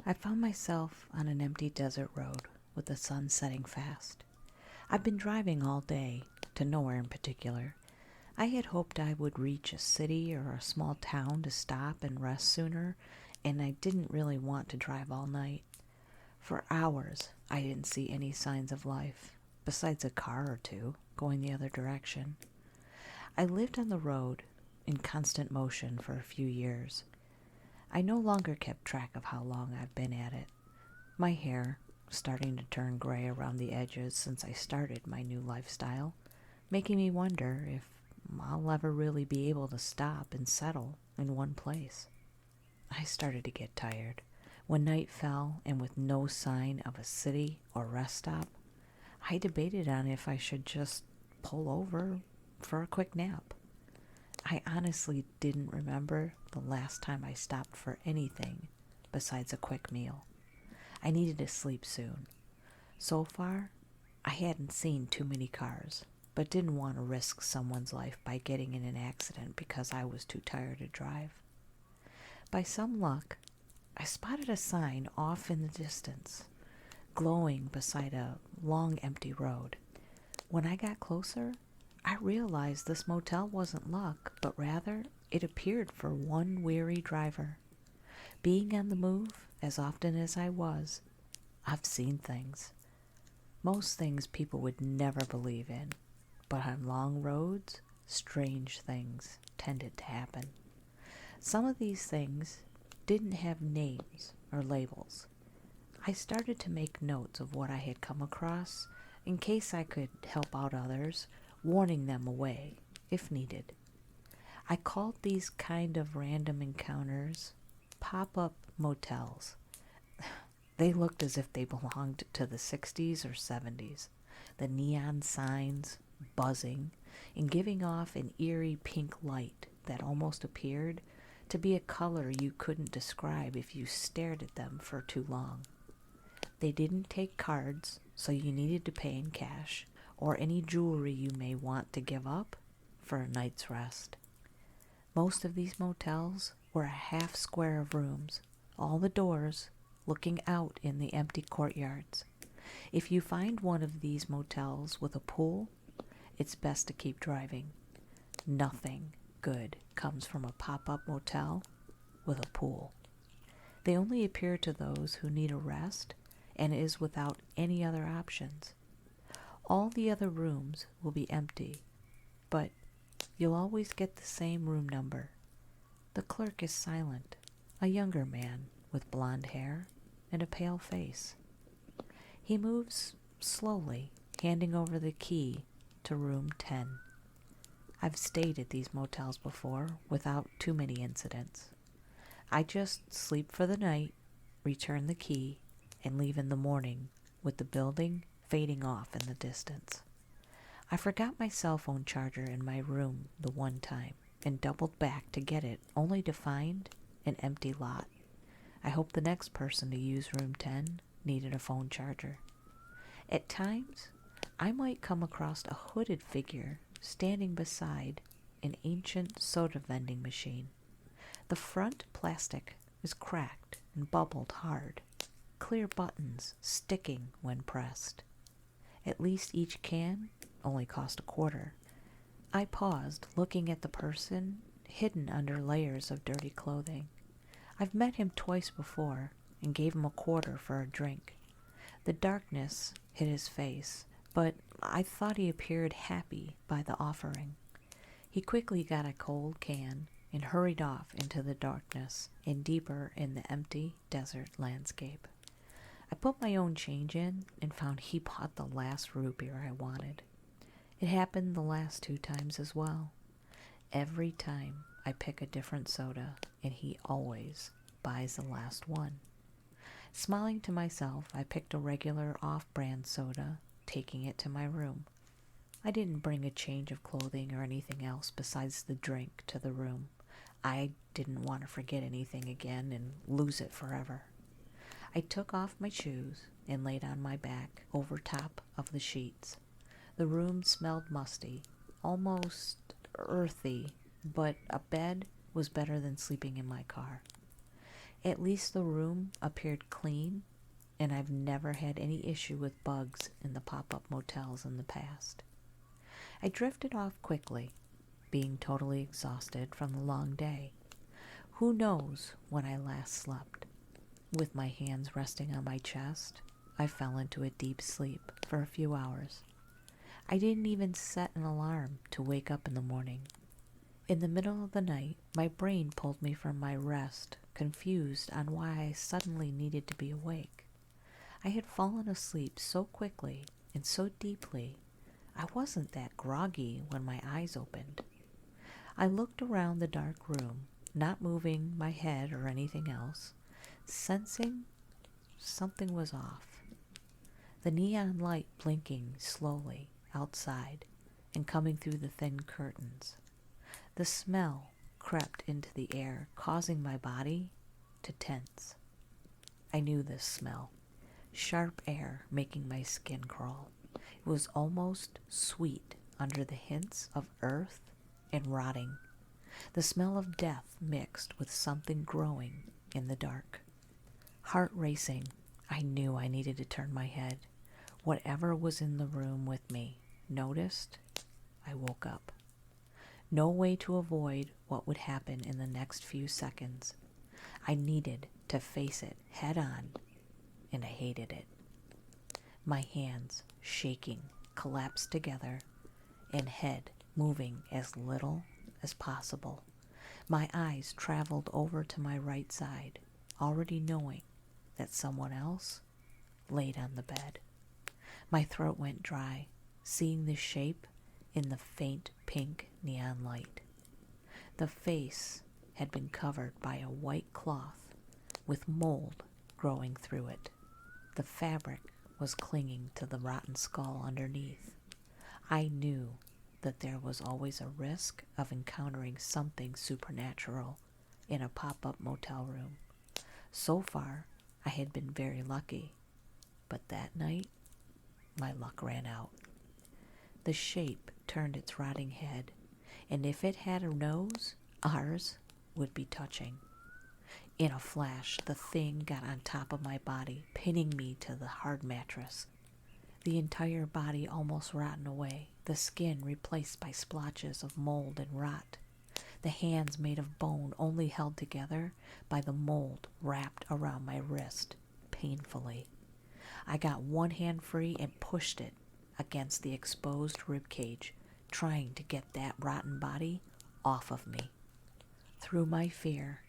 I found myself on an empty desert road with the sun setting fast. I've been driving all day, to nowhere in particular. I had hoped I would reach a city or a small town to stop and rest sooner, and I didn't really want to drive all night. For hours, I didn't see any signs of life, besides a car or two going the other direction. I lived on the road, in constant motion for a few years. I no longer kept track of how long I've been at it. My hair, starting to turn gray around the edges since I started my new lifestyle, making me wonder if I'll ever really be able to stop and settle in one place. I started to get tired. When night fell and with no sign of a city or rest stop, I debated on if I should just pull over for a quick nap. I honestly didn't remember the last time I stopped for anything besides a quick meal. I needed to sleep soon. So far, I hadn't seen too many cars, but didn't want to risk someone's life by getting in an accident because I was too tired to drive. By some luck, I spotted a sign off in the distance, glowing beside a long empty road. When I got closer, I realized this motel wasn't luck, but rather it appeared for one weary driver. Being on the move as often as I was, I've seen things. Most things people would never believe in, but on long roads, strange things tended to happen. Some of these things didn't have names or labels. I started to make notes of what I had come across in case I could help out others, warning them away if needed. I called these kind of random encounters pop-up motels. They looked as if they belonged to the 60s or 70s. The neon signs buzzing and giving off an eerie pink light that almost appeared to be a color you couldn't describe if you stared at them for too long. They didn't take cards, so you needed to pay in cash, or any jewelry you may want to give up for a night's rest. Most of these motels were a half square of rooms, all the doors looking out in the empty courtyards. If you find one of these motels with a pool, it's best to keep driving. Nothing good comes from a pop-up motel with a pool. They only appear to those who need a rest and is without any other options. All the other rooms will be empty, but you'll always get the same room number. The clerk is silent, a younger man with blonde hair and a pale face. He moves slowly, handing over the key to room 10. I've stayed at these motels before without too many incidents. I just sleep for the night, return the key, and leave in the morning with the building fading off in the distance. I forgot my cell phone charger in my room the one time and doubled back to get it, only to find an empty lot. I hope the next person to use room 10 needed a phone charger. At times, I might come across a hooded figure standing beside an ancient soda vending machine. The front plastic is cracked and bubbled hard, clear buttons sticking when pressed. At least each can only cost $0.25. I paused, looking at the person hidden under layers of dirty clothing. I've met him twice before and gave him $0.25 for a drink. The darkness hid his face, but I thought he appeared happy by the offering. He quickly got a cold can and hurried off into the darkness and deeper in the empty desert landscape. I put my own change in and found he bought the last root beer I wanted. It happened the last 2 times as well. Every time I pick a different soda, and he always buys the last one. Smiling to myself, I picked a regular off-brand soda, taking it to my room. I didn't bring a change of clothing or anything else besides the drink to the room. I didn't want to forget anything again and lose it forever. I took off my shoes and laid on my back over top of the sheets. The room smelled musty, almost earthy, but a bed was better than sleeping in my car. At least the room appeared clean, and I've never had any issue with bugs in the pop-up motels in the past. I drifted off quickly, being totally exhausted from the long day. Who knows when I last slept? With my hands resting on my chest, I fell into a deep sleep for a few hours. I didn't even set an alarm to wake up in the morning. In the middle of the night, my brain pulled me from my rest, confused on why I suddenly needed to be awake. I had fallen asleep so quickly and so deeply, I wasn't that groggy when my eyes opened. I looked around the dark room, not moving my head or anything else, sensing something was off. The neon light blinking slowly outside and coming through the thin curtains. The smell crept into the air, causing my body to tense. I knew this smell. Sharp air making my skin crawl. It was almost sweet under the hints of earth and rotting. The smell of death mixed with something growing in the dark. Heart racing, I knew I needed to turn my head. Whatever was in the room with me noticed, I woke up. No way to avoid what would happen in the next few seconds. I needed to face it head on, and I hated it. My hands, shaking, collapsed together, and head moving as little as possible. My eyes traveled over to my right side, already knowing that someone else laid on the bed. My throat went dry, seeing the shape in the faint pink neon light. The face had been covered by a white cloth with mold growing through it. The fabric was clinging to the rotten skull underneath. I knew that there was always a risk of encountering something supernatural in a pop-up motel room. So far, I had been very lucky, but that night, my luck ran out. The shape turned its rotting head, and if it had a nose, ours would be touching. In a flash, the thing got on top of my body, pinning me to the hard mattress. The entire body almost rotten away, the skin replaced by splotches of mold and rot. The hands made of bone only held together by the mold wrapped around my wrist, painfully. I got one hand free and pushed it against the exposed ribcage, trying to get that rotten body off of me. Through my fear,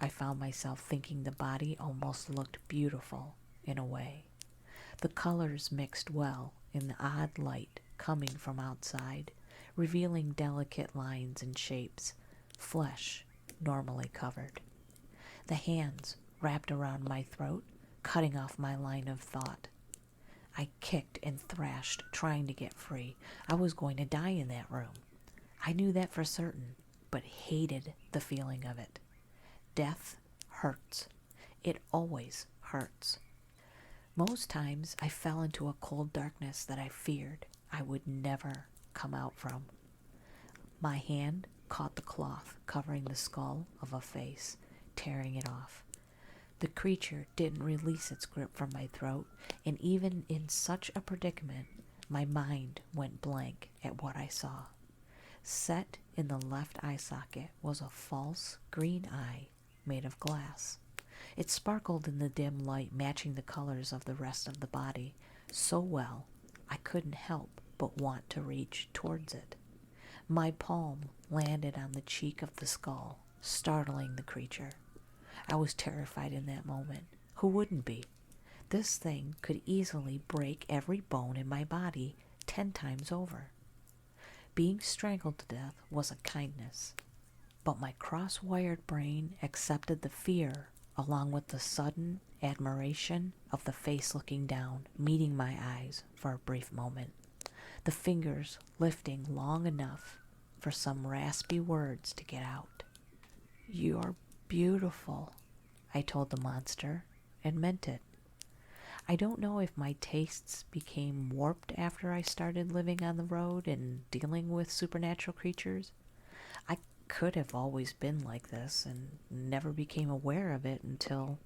I found myself thinking the body almost looked beautiful in a way. The colors mixed well in the odd light coming from outside, revealing delicate lines and shapes, flesh normally covered. The hands wrapped around my throat, cutting off my line of thought. I kicked and thrashed, trying to get free. I was going to die in that room. I knew that for certain, but hated the feeling of it. Death hurts. It always hurts. Most times I fell into a cold darkness that I feared I would never come out from. My hand caught the cloth covering the skull of a face, tearing it off. The creature didn't release its grip from my throat, and even in such a predicament, my mind went blank at what I saw. Set in the left eye socket was a false green eye made of glass. It sparkled in the dim light, matching the colors of the rest of the body so well I couldn't help but want to reach towards it. My palm landed on the cheek of the skull, startling the creature. I was terrified in that moment. Who wouldn't be? This thing could easily break every bone in my body 10 times over. Being strangled to death was a kindness, but my cross-wired brain accepted the fear along with the sudden admiration of the face looking down, meeting my eyes for a brief moment, the fingers lifting long enough for some raspy words to get out. "You're beautiful," I told the monster, and meant it. I don't know if my tastes became warped after I started living on the road and dealing with supernatural creatures. I could have always been like this and never became aware of it until,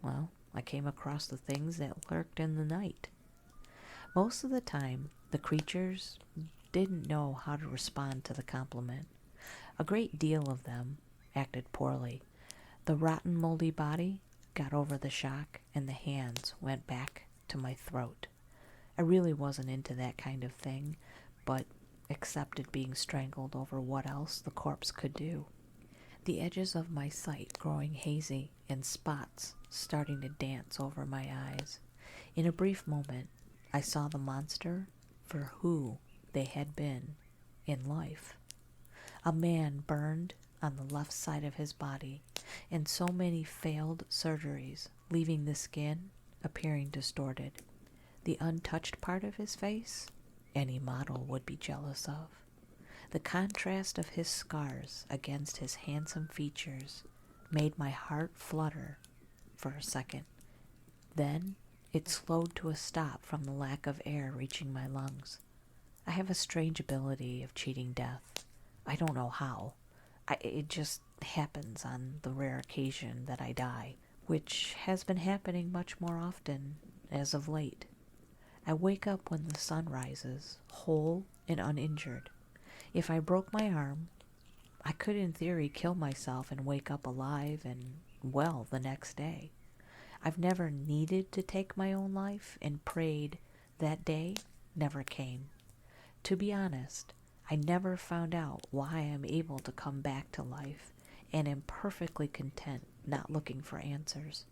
well, I came across the things that lurked in the night. Most of the time, the creatures didn't know how to respond to the compliment. A great deal of them acted poorly. The rotten, moldy body got over the shock, and the hands went back to my throat. I really wasn't into that kind of thing, but accepted being strangled over what else the corpse could do. The edges of my sight growing hazy and spots starting to dance over my eyes. In a brief moment, I saw the monster for who they had been in life. A man burned on the left side of his body, and so many failed surgeries, leaving the skin appearing distorted. The untouched part of his face, any model would be jealous of. The contrast of his scars against his handsome features made my heart flutter for a second. Then it slowed to a stop from the lack of air reaching my lungs. I have a strange ability of cheating death. I don't know how. It just happens on the rare occasion that I die, which has been happening much more often as of late. I wake up when the sun rises, whole and uninjured. If I broke my arm, I could in theory kill myself and wake up alive and well the next day. I've never needed to take my own life and prayed that day never came. To be honest, I never found out why I'm able to come back to life and am perfectly content not looking for answers.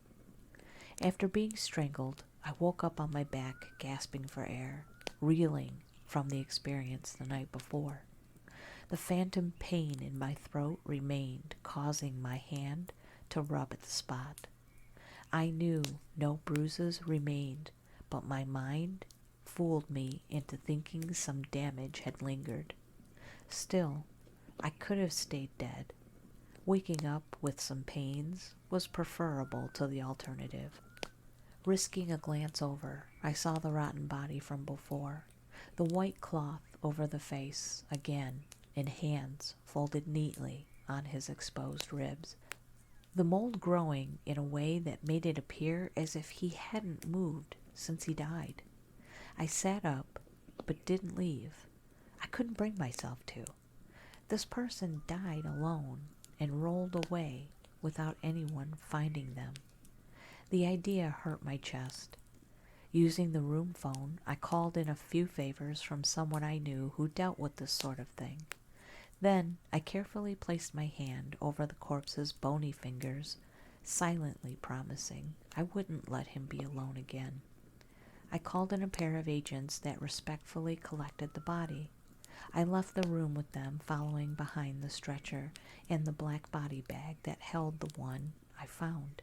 After being strangled, I woke up on my back gasping for air, reeling from the experience the night before. The phantom pain in my throat remained, causing my hand to rub at the spot. I knew no bruises remained, but my mind fooled me into thinking some damage had lingered. Still, I could have stayed dead. Waking up with some pains was preferable to the alternative. Risking a glance over, I saw the rotten body from before, the white cloth over the face again, and hands folded neatly on his exposed ribs. The mold growing in a way that made it appear as if he hadn't moved since he died. I sat up, but didn't leave. I couldn't bring myself to. This person died alone and rolled away without anyone finding them. The idea hurt my chest. Using the room phone, I called in a few favors from someone I knew who dealt with this sort of thing. Then I carefully placed my hand over the corpse's bony fingers, silently promising I wouldn't let him be alone again. I called in a pair of agents that respectfully collected the body. I left the room with them, following behind the stretcher and the black body bag that held the one I found.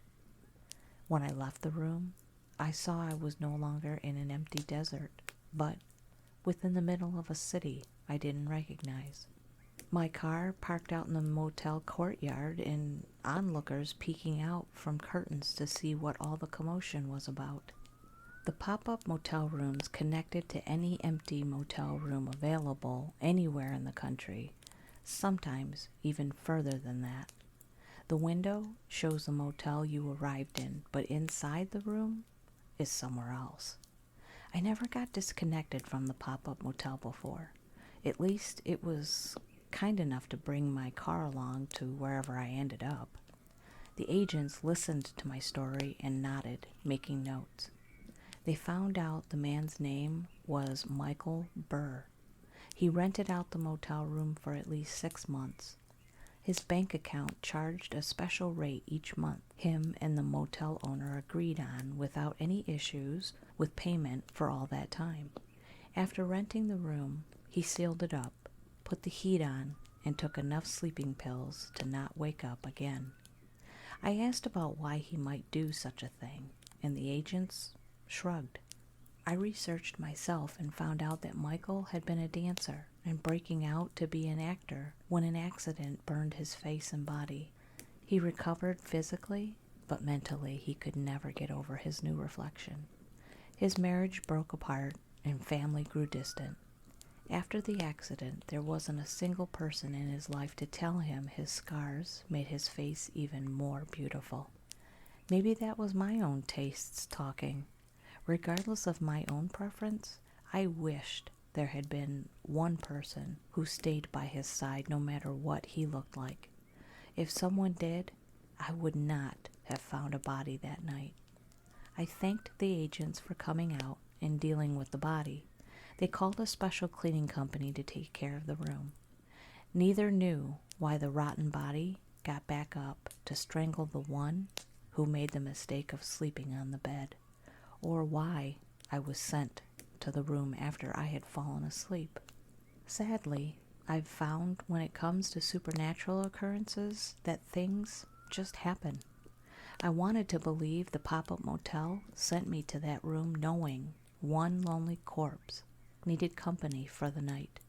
When I left the room, I saw I was no longer in an empty desert, but within the middle of a city I didn't recognize. My car parked out in the motel courtyard and onlookers peeking out from curtains to see what all the commotion was about. The pop-up motel rooms connected to any empty motel room available anywhere in the country, sometimes even further than that. The window shows the motel you arrived in, but inside the room is somewhere else. I never got disconnected from the pop-up motel before. At least it was kind enough to bring my car along to wherever I ended up. The agents listened to my story and nodded, making notes. They found out the man's name was Michael Burr. He rented out the motel room for at least 6 months. His bank account charged a special rate each month him and the motel owner agreed on without any issues with payment for all that time. After renting the room, he sealed it up, put the heat on, and took enough sleeping pills to not wake up again. I asked about why he might do such a thing, and the agents shrugged. I researched myself and found out that Michael had been a dancer and breaking out to be an actor when an accident burned his face and body. He recovered physically, but mentally he could never get over his new reflection. His marriage broke apart and family grew distant. After the accident, there wasn't a single person in his life to tell him his scars made his face even more beautiful. Maybe that was my own tastes talking. Regardless of my own preference, I wished there had been one person who stayed by his side no matter what he looked like. If someone did, I would not have found a body that night. I thanked the agents for coming out and dealing with the body. They called a special cleaning company to take care of the room. Neither knew why the rotten body got back up to strangle the one who made the mistake of sleeping on the bed, or why I was sent to the room after I had fallen asleep. Sadly, I've found when it comes to supernatural occurrences that things just happen. I wanted to believe the pop-up motel sent me to that room knowing one lonely corpse needed company for the night.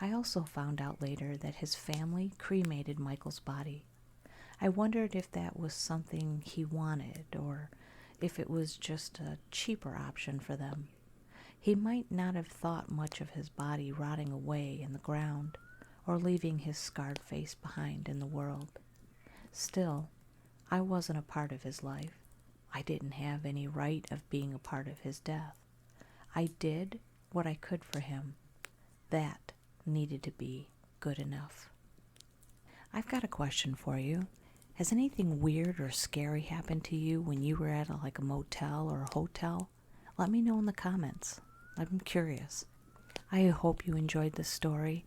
I also found out later that his family cremated Michael's body. I wondered if that was something he wanted or if it was just a cheaper option for them. He might not have thought much of his body rotting away in the ground or leaving his scarred face behind in the world. Still, I wasn't a part of his life. I didn't have any right of being a part of his death. I did what I could for him. That needed to be good enough. I've got a question for you. Has anything weird or scary happened to you when you were at a motel or a hotel? Let me know in the comments. I'm curious. I hope you enjoyed this story.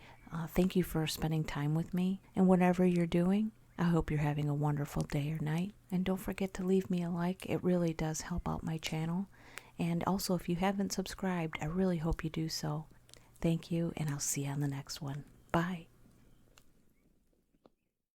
Thank you for spending time with me. And whatever you're doing, I hope you're having a wonderful day or night. And don't forget to leave me a like. It really does help out my channel. And also, if you haven't subscribed, I really hope you do so. Thank you, and I'll see you on the next one. Bye.